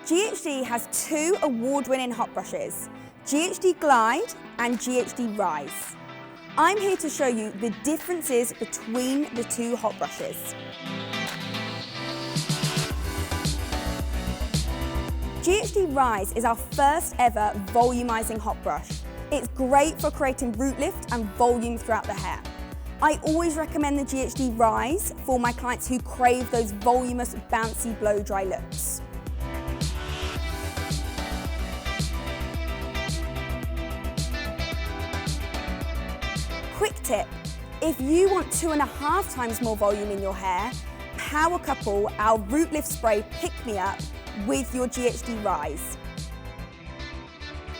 Ghd has two award-winning hot brushes, Ghd Glide and Ghd Rise. I'm here to show you the differences between the two hot brushes. Ghd Rise is our first ever volumizing hot brush. It's great for creating root lift and volume throughout the hair. I always recommend the Ghd Rise for my clients who crave those voluminous, bouncy blow-dry looks. Quick tip, if you want 2.5 times more volume in your hair, power couple our root lift spray Pick Me Up with your Ghd Rise.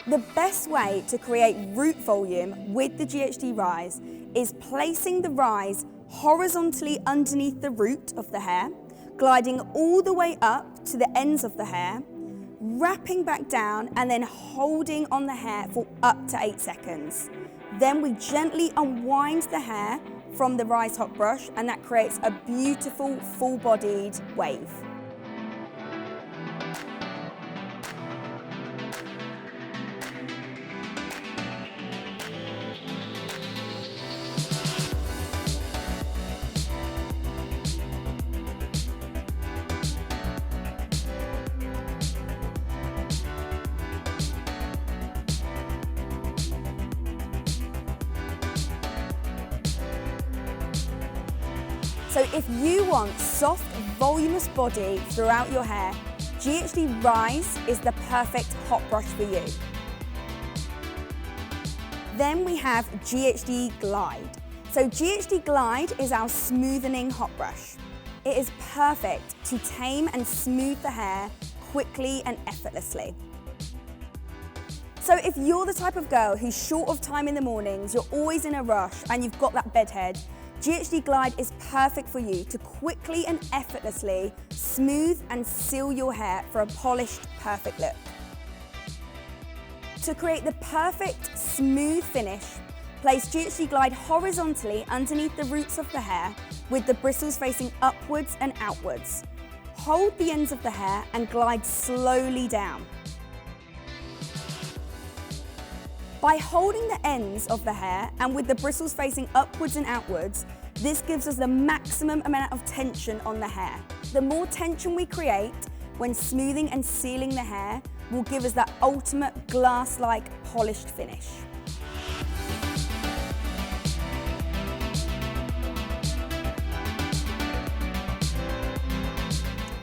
The best way to create root volume with the Ghd Rise is placing the Rise horizontally underneath the root of the hair, gliding all the way up to the ends of the hair, wrapping back down and then holding on the hair for up to 8 seconds. Then we gently unwind the hair from the Rise hot brush and that creates a beautiful full-bodied wave. So if you want soft, voluminous body throughout your hair, Ghd Rise is the perfect hot brush for you. Then we have Ghd Glide. So Ghd Glide is our smoothing hot brush. It is perfect to tame and smooth the hair quickly and effortlessly. So if you're the type of girl who's short of time in the mornings, you're always in a rush and you've got that bedhead, Ghd Glide is perfect for you to quickly and effortlessly smooth and seal your hair for a polished, perfect look. To create the perfect smooth finish, place Ghd Glide horizontally underneath the roots of the hair with the bristles facing upwards and outwards. Hold the ends of the hair and glide slowly down. By holding the ends of the hair and with the bristles facing upwards and outwards, this gives us the maximum amount of tension on the hair. The more tension we create when smoothing and sealing the hair will give us that ultimate glass-like polished finish.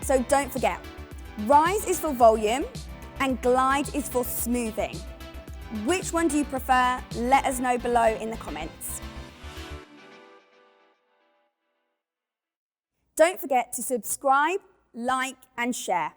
So don't forget, Rise is for volume and Glide is for smoothing. Which one do you prefer? Let us know below in the comments. Don't forget to subscribe, like and share.